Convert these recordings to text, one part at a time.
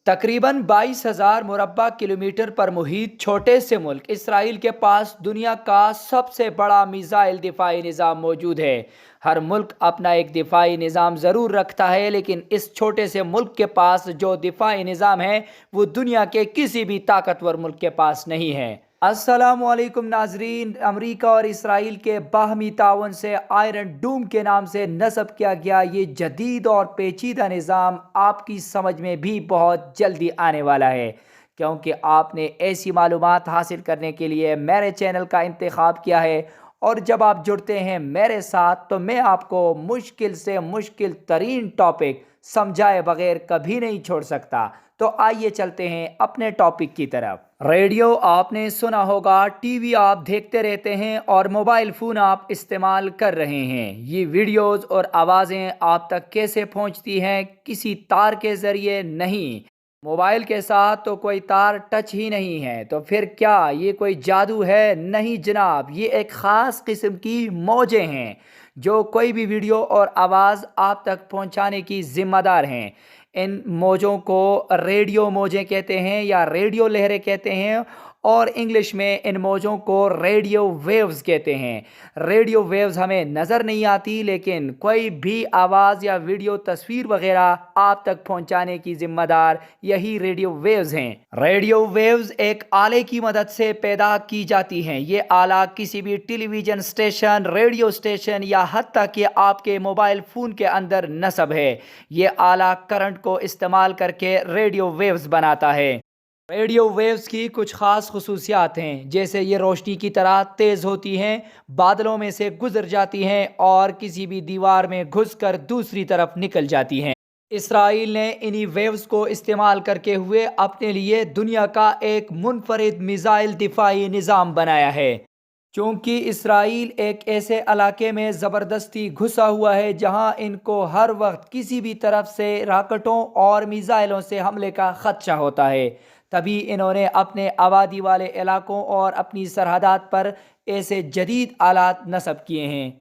तकरीबन 22,000 मुरब्बा किलोमीटर पर मुहित छोटे से मुल्क इसराइल के पास दुनिया का सबसे बड़ा मिसाइल दिफाई निज़ाम मौजूद है। हर मुल्क अपना एक दिफाई निज़ाम ज़रूर रखता है, लेकिन इस छोटे से मुल्क के पास जो दिफाई निज़ाम है वो दुनिया के किसी भी ताकतवर मुल्क के पास नहीं है। अस्सलामुअलैकुम नाजरीन, अमरीका और इसराइल के बाहमी ताउन से आयरन डूम के नाम से नस्ब किया गया ये जदीद और पेचीदा निज़ाम आपकी समझ में भी बहुत जल्दी आने वाला है, क्योंकि आपने ऐसी मालूमात हासिल करने के लिए मेरे चैनल का इंतखाब किया है। और जब आप जुड़ते हैं मेरे साथ तो मैं आपको मुश्किल से मुश्किल तरीन टॉपिक समझाए बगैर कभी नहीं छोड़ सकता। तो आइए चलते हैं अपने टॉपिक की तरफ। रेडियो आपने सुना होगा, टीवी आप देखते रहते हैं और मोबाइल फ़ोन आप इस्तेमाल कर रहे हैं। ये वीडियोस और आवाज़ें आप तक कैसे पहुंचती हैं? किसी तार के ज़रिए नहीं। मोबाइल के साथ तो कोई तार टच ही नहीं है, तो फिर क्या ये कोई जादू है? नहीं जनाब, ये एक ख़ास किस्म की मौजें हैं जो कोई भी वीडियो और आवाज़ आप तक पहुंचाने की ज़िम्मेदार हैं। इन मौजों को रेडियो मौजें कहते हैं या रेडियो लहरें कहते हैं, और इंग्लिश में इन मौजों को रेडियो वेव्स कहते हैं। रेडियो वेव्स हमें नज़र नहीं आती, लेकिन कोई भी आवाज़ या वीडियो तस्वीर वगैरह आप तक पहुंचाने की जिम्मेदार यही रेडियो वेव्स हैं। रेडियो वेव्स एक आले की मदद से पैदा की जाती हैं। ये आला किसी भी टेलीविज़न स्टेशन, रेडियो स्टेशन या हत्ता कि आपके मोबाइल फ़ोन के अंदर नस्ब है। ये आला करंट को इस्तेमाल करके रेडियो वेव्स बनाता है। रेडियो वेव्स की कुछ ख़ास खसूसियात हैं, जैसे ये रोशनी की तरह तेज़ होती हैं, बादलों में से गुजर जाती हैं और किसी भी दीवार में घुसकर दूसरी तरफ निकल जाती हैं। इसराइल ने इन्हीं वेव्स को इस्तेमाल करके हुए अपने लिए दुनिया का एक मुनफरिद मिसाइल दिफाई निज़ाम बनाया है। क्योंकि इसराइल एक ऐसे इलाके में ज़बरदस्ती घुसा हुआ है जहां इनको हर वक्त किसी भी तरफ से रॉकेटों और मिसाइलों से हमले का खदशा होता है, तभी इन्होंने अपने आबादी वाले इलाकों और अपनी सरहदात पर ऐसे जदीद आलात नस्ब किए हैं।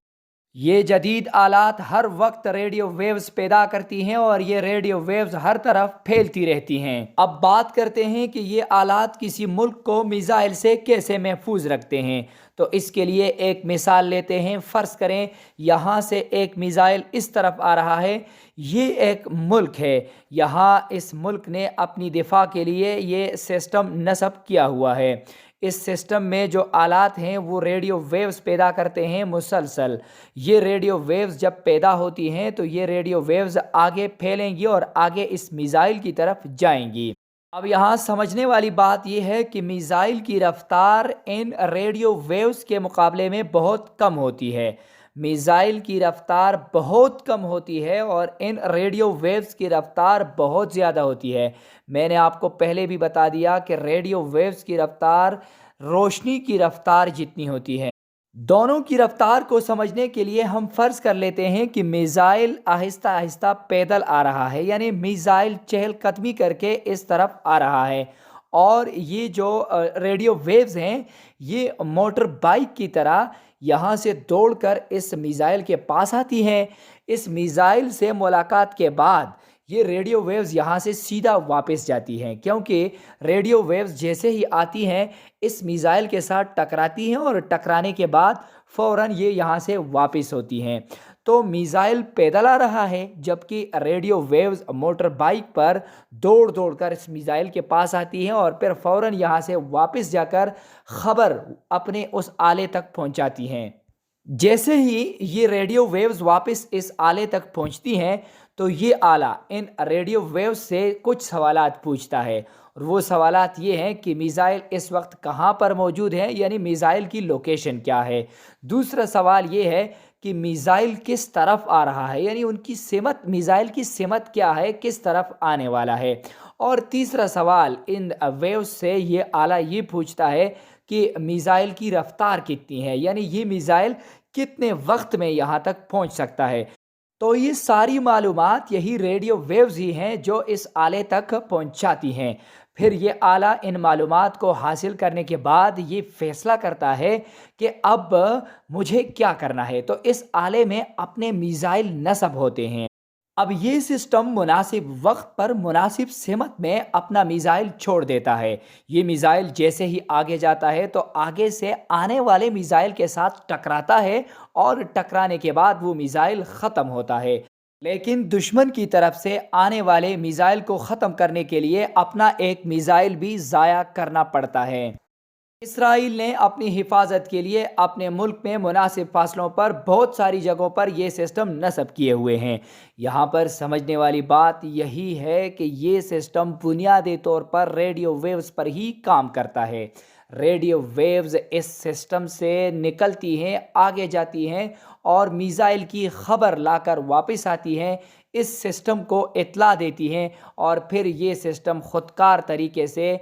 ये जदीद आलात हर वक्त रेडियो वेव्स पैदा करती हैं और ये रेडियो वेव्स हर तरफ फैलती रहती हैं। अब बात करते हैं कि ये आलात किसी मुल्क को मिसाइल से कैसे महफूज रखते हैं। तो इसके लिए एक मिसाल लेते हैं। फ़र्ज़ करें यहाँ से एक मिसाइल इस तरफ आ रहा है, ये एक मुल्क है। यहाँ इस मुल्क ने अपनी दिफा के लिए ये सिस्टम नस्ब किया हुआ है। इस सिस्टम में जो आलात हैं वो रेडियो वेव्स पैदा करते हैं मुसलसल। ये रेडियो वेव्स जब पैदा होती हैं तो ये रेडियो वेव्स आगे फैलेंगी और आगे इस मिसाइल की तरफ जाएंगी। अब यहाँ समझने वाली बात यह है कि मिसाइल की रफ्तार इन रेडियो वेव्स के मुकाबले में बहुत कम होती है। मिसाइल की रफ्तार बहुत कम होती है और इन रेडियो वेव्स की रफ्तार बहुत ज़्यादा होती है। मैंने आपको पहले भी बता दिया कि रेडियो वेव्स की रफ्तार रोशनी की रफ्तार जितनी होती है। दोनों की रफ्तार को समझने के लिए हम फ़र्ज़ कर लेते हैं कि मिसाइल आहिस्ता आहिस्ता पैदल आ रहा है, यानी मिसाइल चहलकदमी करके इस तरफ आ रहा है, और ये जो रेडियो वेव्स हैं ये मोटर बाइक की तरह यहाँ से दौड़कर इस मिसाइल के पास आती हैं। इस मिसाइल से मुलाकात के बाद ये रेडियो वेव्स यहाँ से सीधा वापस जाती हैं, क्योंकि रेडियो वेव्स जैसे ही आती हैं इस मिसाइल के साथ टकराती हैं और टकराने के बाद फ़ौरन ये यहाँ से वापस होती हैं। तो मिसाइल पैदल आ रहा है, जबकि रेडियो वेव्स मोटर बाइक पर दौड़ दौड़ कर इस मिसाइल के पास आती हैं और फिर फ़ौरन यहाँ से वापस जाकर ख़बर अपने उस आले तक पहुँचाती हैं। जैसे ही ये रेडियो वेव्स वापस इस आले तक पहुंचती हैं तो ये आला इन रेडियो वेव्स से कुछ सवालात पूछता है, और वो सवालात ये हैं कि मिसाइल इस वक्त कहाँ पर मौजूद है, यानी मिसाइल की लोकेशन क्या है। दूसरा सवाल ये है कि मिसाइल किस तरफ आ रहा है, यानी उनकी सिमत, मिसाइल की सिमत क्या है, किस तरफ आने वाला है। और तीसरा सवाल इन वेव्स से ये आला ये पूछता है कि मिसाइल की रफ्तार कितनी है, यानी ये मिसाइल कितने वक्त में यहाँ तक पहुँच सकता है। तो ये सारी मालूमात यही रेडियो वेव्स ही हैं जो इस आले तक पहुँचाती हैं। फिर ये आला इन मालूमात को हासिल करने के बाद ये फ़ैसला करता है कि अब मुझे क्या करना है। तो इस आले में अपने मिसाइल नस्ब होते हैं। اب یہ سسٹم مناسب وقت پر مناسب سمت میں اپنا میزائل چھوڑ دیتا ہے۔ یہ میزائل جیسے ہی آگے جاتا ہے تو آگے سے آنے والے میزائل کے ساتھ ٹکراتا ہے اور ٹکرانے کے بعد وہ میزائل ختم ہوتا ہے۔ لیکن دشمن کی طرف سے آنے والے میزائل کو ختم کرنے کے لیے اپنا ایک میزائل بھی ضائع کرنا پڑتا ہے۔ اسرائیل نے اپنی حفاظت کے لیے اپنے ملک میں مناسب فاصلوں پر بہت ساری جگہوں پر یہ سسٹم نصب کیے ہوئے ہیں۔ یہاں پر سمجھنے والی بات یہی ہے کہ یہ سسٹم بنیادی طور پر ریڈیو ویوز پر ہی کام کرتا ہے۔ ریڈیو ویوز اس سسٹم سے نکلتی ہیں، آگے جاتی ہیں اور میزائل کی خبر لا کر واپس آتی ہیں، اس سسٹم کو اطلاع دیتی ہیں اور پھر یہ سسٹم خودکار طریقے سے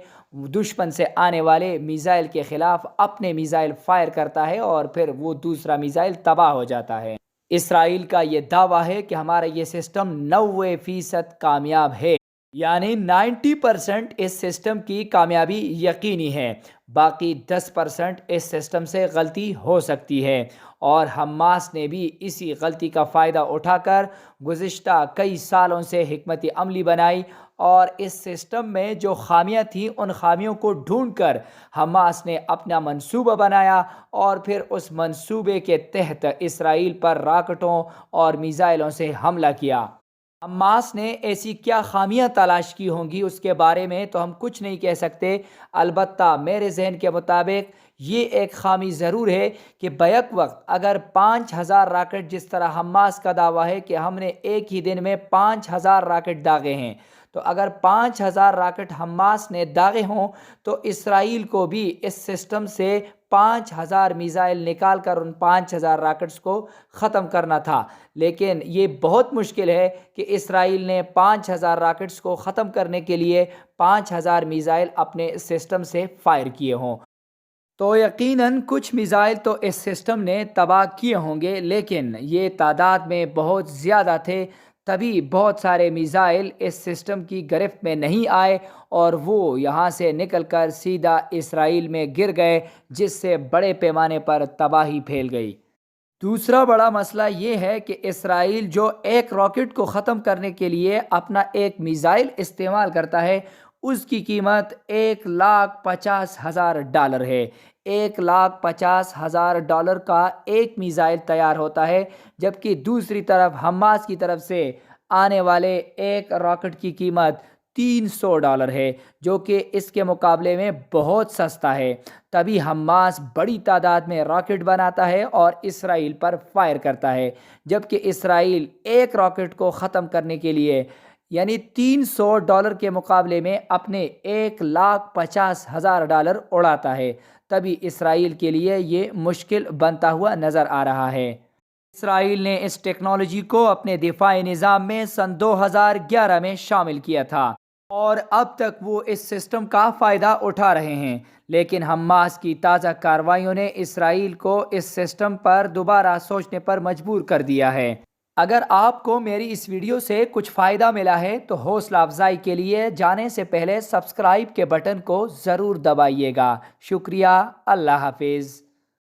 دشمن سے آنے والے میزائل کے خلاف اپنے میزائل فائر کرتا ہے اور پھر وہ دوسرا میزائل تباہ ہو جاتا ہے۔ اسرائیل کا یہ دعویٰ ہے کہ ہمارا یہ سسٹم 90% کامیاب ہے، یعنی 90% اس سسٹم کی کامیابی یقینی ہے، باقی 10% اس سسٹم سے غلطی ہو سکتی ہے، اور حماس نے بھی اسی غلطی کا فائدہ اٹھا کر گزشتہ کئی سالوں سے حکمت عملی بنائی اور اس سسٹم میں جو خامیاں تھیں ان خامیوں کو ڈھونڈ کر حماس نے اپنا منصوبہ بنایا اور پھر اس منصوبے کے تحت اسرائیل پر راکٹوں اور میزائلوں سے حملہ کیا۔ حماس نے ایسی کیا خامیاں تلاش کی ہوں گی اس کے بارے میں تو ہم کچھ نہیں کہہ سکتے، البتہ میرے ذہن کے مطابق یہ ایک خامی ضرور ہے کہ بیک وقت اگر 5000 راکٹ، جس طرح حماس کا دعویٰ ہے کہ ہم نے ایک ہی دن میں 5000 راکٹ داغے ہیں، تو اگر 5000 راکٹ حماس نے داغے ہوں تو اسرائیل کو بھی اس سسٹم سے 5000 میزائل نکال کر ان 5000 راکٹس کو ختم کرنا تھا، لیکن یہ بہت مشکل ہے کہ اسرائیل نے 5000 راکٹس کو ختم کرنے کے لیے 5000 میزائل اپنے سسٹم سے فائر کیے ہوں۔ تو یقیناً کچھ میزائل تو اس سسٹم نے تباہ کیے ہوں گے، لیکن یہ تعداد میں بہت زیادہ تھے، تبھی بہت سارے میزائل اس سسٹم کی گرفت میں نہیں آئے اور وہ یہاں سے نکل کر سیدھا اسرائیل میں گر گئے، جس سے بڑے پیمانے پر تباہی پھیل گئی۔ دوسرا بڑا مسئلہ یہ ہے کہ اسرائیل جو ایک راکٹ کو ختم کرنے کے لیے اپنا ایک میزائل استعمال کرتا ہے، اس کی قیمت $1,50,000 ہے۔ $1,50,000 کا ایک میزائل تیار ہوتا ہے، جبکہ دوسری طرف حماس کی طرف سے آنے والے ایک راکٹ کی قیمت $300 ہے، جو کہ اس کے مقابلے میں بہت سستا ہے۔ تبھی حماس بڑی تعداد میں راکٹ بناتا ہے اور اسرائیل پر فائر کرتا ہے، جبکہ اسرائیل ایک راکٹ کو ختم کرنے کے لیے یعنی $300 کے مقابلے میں اپنے $1,50,000 اڑاتا ہے۔ تبھی اسرائیل کے لیے یہ مشکل بنتا ہوا نظر آ رہا ہے۔ اسرائیل نے اس ٹیکنالوجی کو اپنے دفاعی نظام میں سن 2011 میں شامل کیا تھا اور اب تک وہ اس سسٹم کا فائدہ اٹھا رہے ہیں، لیکن حماس کی تازہ کارروائیوں نے اسرائیل کو اس سسٹم پر دوبارہ سوچنے پر مجبور کر دیا ہے۔ اگر آپ کو میری اس ویڈیو سے کچھ فائدہ ملا ہے تو حوصلہ افزائی کے لیے جانے سے پہلے سبسکرائب کے بٹن کو ضرور دبائیے گا۔ شکریہ، اللہ حافظ۔